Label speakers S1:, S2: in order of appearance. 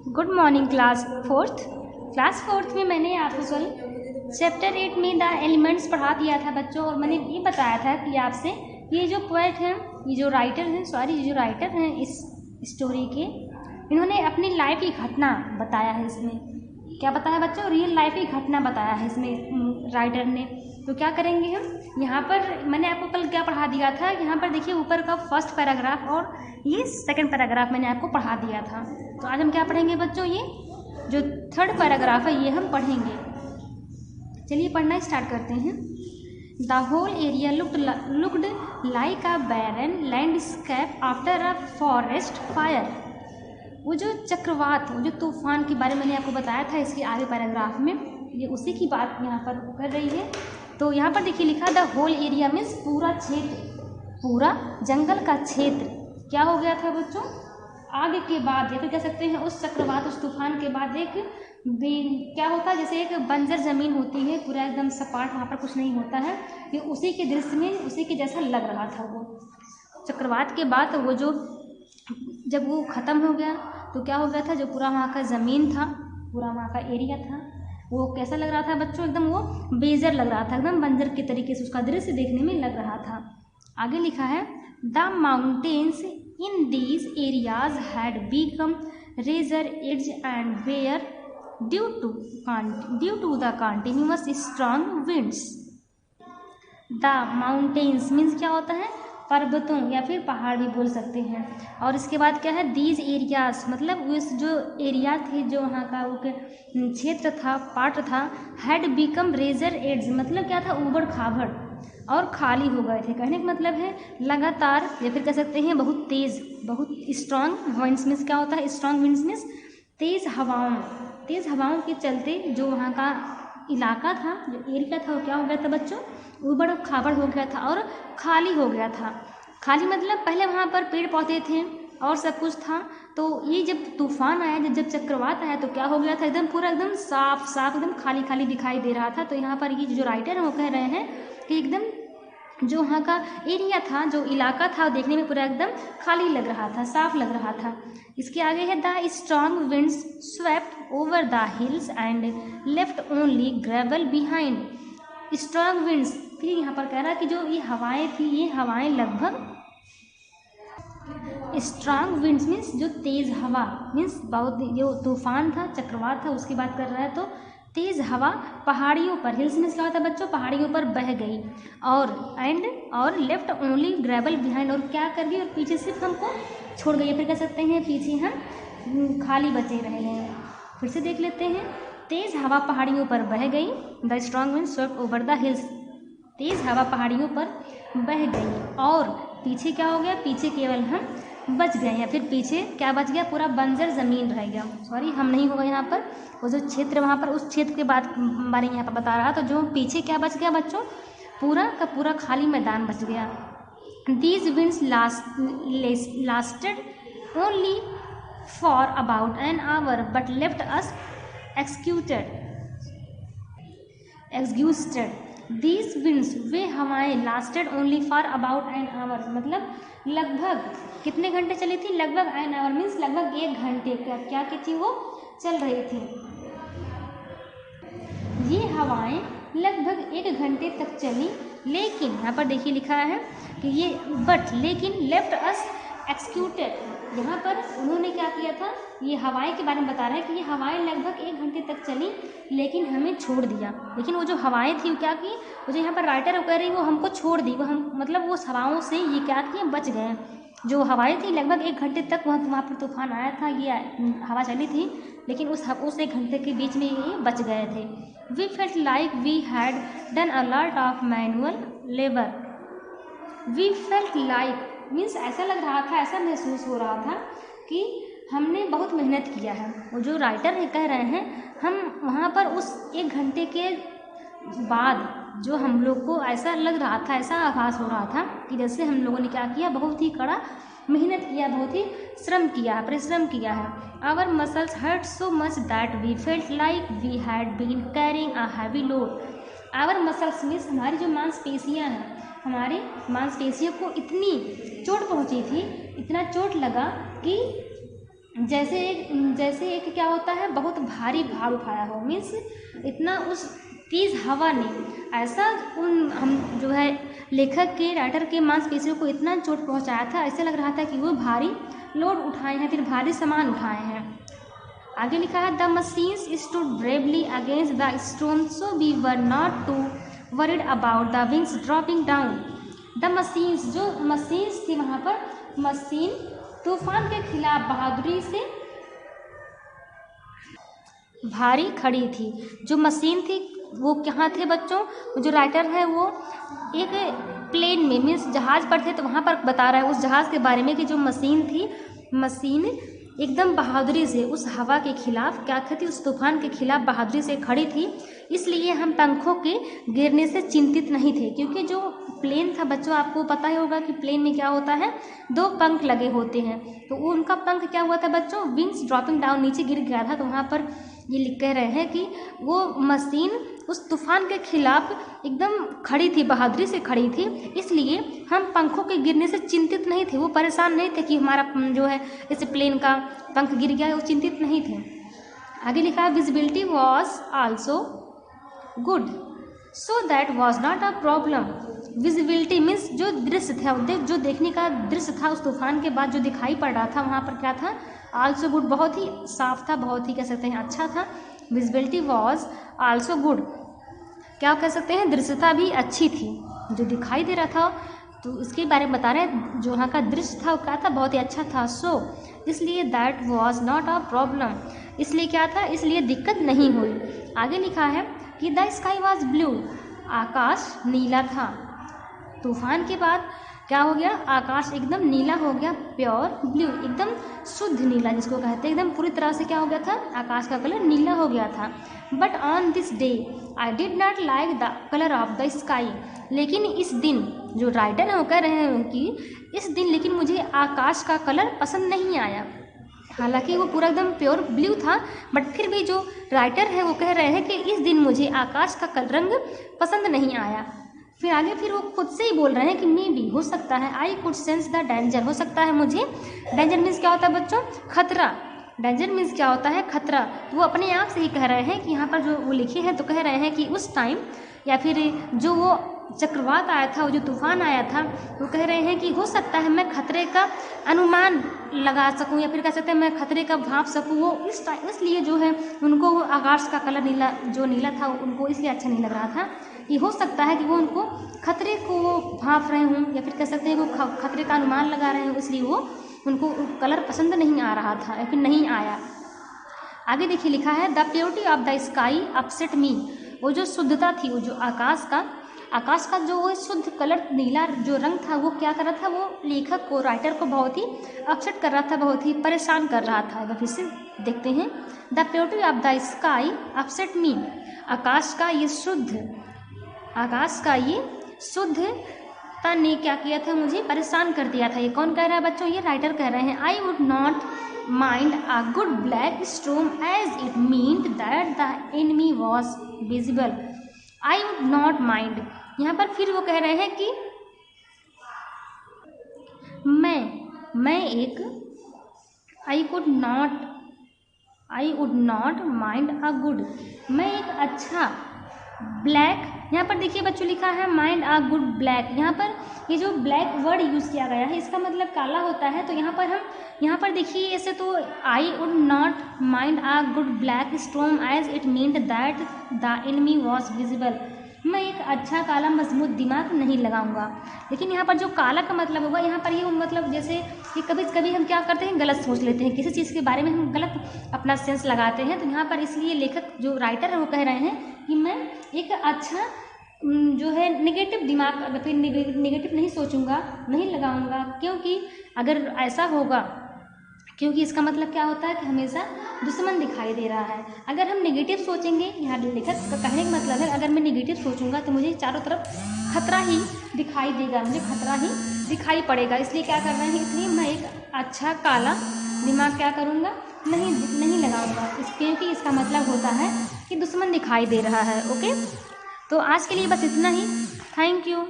S1: Good morning class fourth में मैंने आपको कल चैप्टर 8 में द एलिमेंट्स पढ़ा दिया था बच्चों। और मैंने ये बताया था कि आपसे ये जो पोएट हैं, ये जो राइटर हैं इस स्टोरी के, इन्होंने अपनी लाइफ की घटना बताया है। इसमें क्या बताया बच्चों? रियल लाइफ की घटना बताया है इसमें राइटर ने। तो क्या करेंगे हम यहाँ पर? मैंने आपको कल क्या पढ़ा दिया था, यहाँ पर देखिए ऊपर का फर्स्ट पैराग्राफ और ये सेकंड पैराग्राफ मैंने आपको पढ़ा दिया था। तो आज हम क्या पढ़ेंगे बच्चों? ये जो थर्ड पैराग्राफ है ये हम पढ़ेंगे। चलिए पढ़ना स्टार्ट करते हैं। The whole area looked like a barren landscape after a forest fire. वो जो चक्रवात, वो जो तूफान के बारे में मैंने आपको बताया था इसके आगे पैराग्राफ में, ये उसी की बात यहाँ पर कर रही है। तो यहाँ पर देखिए लिखा द होल एरिया मीन्स पूरा क्षेत्र, पूरा जंगल का क्षेत्र क्या हो गया था बच्चों? आगे के बाद या फिर कह सकते हैं उस चक्रवात, उस तूफान के बाद एक क्या होता है, जैसे एक बंजर ज़मीन होती है, पूरा एकदम सपाट, वहाँ पर कुछ नहीं होता है। ये उसी के दृश्य में उसी के जैसा लग रहा था। वो चक्रवात के बाद वो जो जब वो ख़त्म हो गया तो क्या हो गया था, जो पूरा वहाँ का ज़मीन था, पूरा वहाँ का एरिया था, वो कैसा लग रहा था बच्चों? एकदम वो बेजर लग रहा था, एकदम बंजर के तरीके से उसका दृश्य देखने में लग रहा था। आगे लिखा है the mountains in these areas had become razor edged and bare due to the continuous strong winds. The mountains means क्या होता है? पर्वतों या फिर पहाड़ भी बोल सकते हैं। और इसके बाद क्या है? दीज एरियाज मतलब उस जो एरिया थे, जो वहाँ का वो क्षेत्र था, पार्ट था, हैड बिकम रेजर एड्स मतलब क्या था? ऊबड़ खाबड़ और खाली हो गए थे। कहने का मतलब है लगातार या फिर कह सकते हैं बहुत तेज़, बहुत स्ट्रॉन्ग विंड्स मीन्स क्या होता है? स्ट्रॉन्ग विंड्स मीन्स तेज़ हवाओं के चलते जो वहाँ का इलाका था, जो एरिया था, वो क्या हो गया था बच्चों? ऊबड़ खाबड़ हो गया था और खाली हो गया था। खाली मतलब पहले वहाँ पर पेड़ पौधे थे और सब कुछ था, तो ये जब तूफान आया, जब चक्रवात आया तो क्या हो गया था? एकदम पूरा एकदम साफ एकदम खाली खाली दिखाई दे रहा था। तो यहाँ पर ये जो राइटर हैं वो कह रहे हैं कि एकदम जो वहाँ का एरिया था, जो इलाका था, देखने में पूरा एकदम खाली लग रहा था, साफ लग रहा था। इसके आगे है the strong winds swept over the hills and left only gravel behind. Strong winds, फिर यहाँ पर कह रहा है कि जो ये हवाएं थी, ये हवाएं लगभग, स्ट्रॉन्ग विंड्स मीन्स जो तेज़ हवा, मीन्स बहुत जो तूफान था, चक्रवात था, उसकी बात कर रहा है। तो तेज़ हवा पहाड़ियों पर, हिल्स मीन्स क्या होता है बच्चों? पहाड़ियों पर बह गई और लेफ्ट ओनली ग्रेवल बिहाइंड, और क्या कर गई? और पीछे सिर्फ हमको छोड़ गई, फिर कह सकते हैं पीछे हम खाली बचे रह गए। फिर से देख लेते हैं। तेज़ हवा पहाड़ियों पर बह गई, the strong wind swept over the hills. तेज़ हवा पहाड़ियों पर बह गई और पीछे क्या हो गया? पीछे केवल हम बच गए, या फिर पीछे क्या बच गया? पूरा बंजर ज़मीन रह गया। सॉरी, हम नहीं होगा यहाँ पर, वो जो क्षेत्र वहाँ पर, उस क्षेत्र के बारे में यहाँ पर बता रहा। तो जो पीछे क्या बच गया बच्चों? पूरा का पूरा खाली मैदान बच गया। These winds lasted only for about an hour but left us exhausted. These winds, वे हवाएं, lasted only for about an hour मतलब लगभग कितने घंटे चली थी? लगभग एन आवर मीन्स लगभग 1 घंटे क्या की थी? वो चल रही थी। ये हवाएं लगभग 1 घंटे तक चली, लेकिन यहाँ पर देखिए लिखा है कि ये लेकिन लेफ्ट अस एक्सक्यूटेड। यहाँ पर उन्होंने क्या किया था? ये हवाएं के बारे में बता रहे हैं कि ये हवाएं लगभग 1 घंटे तक चली, लेकिन हमें छोड़ दिया। लेकिन वो जो हवाएं थी वो क्या की? वो जो यहाँ पर राइटर कह रही, वो हमको छोड़ दी। वो हम मतलब वो हवाओं से ये क्या किए? बच गए। जो हवाएं थी लगभग 1 घंटे तक वहाँ पर तूफान आया था, ये हवा चली थी, लेकिन उस 1 घंटे के बीच में ये बच गए थे। We felt like we had done a lot of manual labour. We felt like means ऐसा लग रहा था, ऐसा महसूस हो रहा था कि हमने बहुत मेहनत किया है। वो जो राइटर है कह रहे हैं, हम वहाँ पर उस 1 घंटे के बाद जो हम लोग को ऐसा लग रहा था, ऐसा आभास हो रहा था कि जैसे हम लोगों ने क्या किया? बहुत ही कड़ा मेहनत किया, बहुत ही परिश्रम किया है। Our muscles hurt so much that we felt like we had been carrying a heavy load. Our muscles means हमारी जो मांसपेशियाँ हैं, हमारी मांसपेशियों को इतनी चोट पहुँची थी, इतना चोट लगा कि जैसे एक क्या होता है, बहुत भारी भार उठाया हो, मीन्स इतना उस तेज हवा ने ऐसा हम जो है लेखक के, राइटर के मांसपेशियों को इतना चोट पहुंचाया था, ऐसे लग रहा था कि वो भारी लोड उठाए हैं, फिर भारी सामान उठाए हैं। आगे लिखा है the machines stood bravely against the stone so we were not too worried about the wings dropping down. The machines, जो मशीन्स थी वहाँ पर, मशीन तूफान के खिलाफ बहादुरी से भारी खड़ी थी। जो मशीन थी वो कहाँ थे बच्चों, जो राइटर है वो एक प्लेन में, मीन्स जहाज़ पर थे, तो वहाँ पर बता रहा है उस जहाज़ के बारे में कि जो मशीन थी, मशीन एकदम बहादुरी से उस हवा के खिलाफ क्या थी, उस तूफान के खिलाफ बहादुरी से खड़ी थी। इसलिए हम पंखों के गिरने से चिंतित नहीं थे, क्योंकि जो प्लेन था बच्चों, आपको पता ही होगा कि प्लेन में क्या होता है, 2 पंख लगे होते हैं, तो वो उनका पंख क्या हुआ था बच्चों, विंग्स ड्रॉपिंग डाउन, नीचे गिर गया था। तो वहाँ पर ये लिख कह रहे हैं कि वो मशीन उस तूफान के खिलाफ एकदम खड़ी थी, बहादुरी से खड़ी थी, इसलिए हम पंखों के गिरने से चिंतित नहीं थे। वो परेशान नहीं थे कि हमारा जो है इस प्लेन का पंख गिर गया है, वो चिंतित नहीं थे। आगे लिखा है visibility was also good so that was not a problem. Visibility means जो दृश्य था, जो देखने का दृश्य था उस तूफान के बाद जो दिखाई पड़ रहा था, वहाँ पर क्या था, आल्सो गुड, बहुत ही साफ था, बहुत ही कह सकते हैं अच्छा था। विजिबिलिटी वॉज आल्सो गुड, क्या कह सकते हैं, दृश्यता भी अच्छी थी, जो दिखाई दे रहा था, तो उसके बारे में बता रहे हैं, जो वहाँ का दृश्य था वो क्या था, बहुत ही अच्छा था। सो इसलिए that was not a problem, इसलिए क्या था, इसलिए दिक्कत नहीं हुई। आगे लिखा है कि द स्काई वॉज ब्लू, आकाश नीला था। तूफान के बाद क्या हो गया, आकाश एकदम नीला हो गया, प्योर ब्लू, एकदम शुद्ध नीला जिसको कहते हैं, एकदम पूरी तरह से क्या हो गया था, आकाश का कलर नीला हो गया था। But on this day I did not like the colour of the sky, लेकिन इस दिन, जो राइटर है वो कह रहे हैं कि इस दिन लेकिन मुझे आकाश का कलर पसंद नहीं आया। हालांकि वो पूरा एकदम प्योर ब्लू था, बट फिर भी जो राइटर है वो कह रहे हैं कि इस दिन मुझे आकाश का रंग पसंद नहीं आया। फिर आगे फिर वो खुद से ही बोल रहे हैं कि मे बी, हो सकता है, I could sense the danger, हो सकता है मुझे, डेंजर मीन्स क्या होता है बच्चों, खतरा, डेंजर मीन्स क्या होता है, खतरा। तो वो अपने आप से ही कह रहे हैं कि यहाँ पर जो वो लिखे हैं, तो कह रहे हैं कि उस टाइम, या फिर जो वो चक्रवात आया था, वो जो तूफान आया था, वो कह रहे हैं कि हो सकता है मैं खतरे का अनुमान लगा सकूं, या फिर कह सकते हैं मैं खतरे का भांप सकूं। वो इस टाइम इसलिए जो है उनको वो आकाश का कलर नीला, जो नीला था, उनको इसलिए अच्छा नहीं लग रहा था कि हो सकता है कि वो उनको खतरे को वो भांप रहे हों, या फिर कह सकते हैं वो खतरे का अनुमान लगा रहे हों, इसलिए वो उनको कलर पसंद नहीं आ रहा था, या फिर नहीं आया। आगे देखिए लिखा है the purity of the sky upset me, वो जो शुद्धता थी, वो जो आकाश का जो वो शुद्ध कलर नीला जो रंग था, वो क्या कर रहा था, वो लेखक को, राइटर को बहुत ही अपसेट कर रहा था, बहुत ही परेशान कर रहा था। फिर से देखते हैं the purity of the sky upset me, आकाश का ये शुद्धता ने क्या किया था, मुझे परेशान कर दिया था। ये कौन कह रहा है बच्चों, ये राइटर कह रहे हैं। I would not mind a good black storm as it meant that the enemy was visible. I would not mind, यहाँ पर फिर वो कह रहे हैं कि मैं एक आई would not mind a good, मैं एक अच्छा ब्लैक, यहाँ पर देखिए बच्चों लिखा है माइंड अ गुड ब्लैक, यहाँ पर ये जो ब्लैक वर्ड यूज़ किया गया है, इसका मतलब काला होता है। तो यहाँ पर देखिए ऐसे, तो I would not mind a good black storm as it meant that the enemy was visible, मैं एक अच्छा काला मजबूत दिमाग नहीं लगाऊंगा। लेकिन यहाँ पर जो काला का मतलब होगा, यहाँ पर ये मतलब जैसे कि कभी कभी हम क्या करते हैं, गलत सोच लेते हैं, किसी चीज़ के बारे में हम गलत अपना सेंस लगाते हैं। तो यहाँ पर इसलिए लेखक जो राइटर है वो कह रहे हैं कि मैं एक अच्छा जो है नेगेटिव दिमाग, अगर फिर नेगेटिव नहीं सोचूंगा, नहीं लगाऊंगा, क्योंकि अगर ऐसा होगा, क्योंकि इसका मतलब क्या होता है कि हमेशा दुश्मन दिखाई दे रहा है। अगर हम नेगेटिव सोचेंगे, यहाँ लेखक का कहने का मतलब है अगर मैं नेगेटिव सोचूंगा तो मुझे चारों तरफ खतरा ही दिखाई देगा, मुझे खतरा ही दिखाई पड़ेगा। इसलिए क्या कर रहे हैं, इसलिए मैं एक अच्छा काला दिमाग क्या करूँगा, नहीं लगाऊंगा, क्योंकि इसका मतलब होता है कि दुश्मन दिखाई दे रहा है। ओके, तो आज के लिए बस इतना ही। Thank you.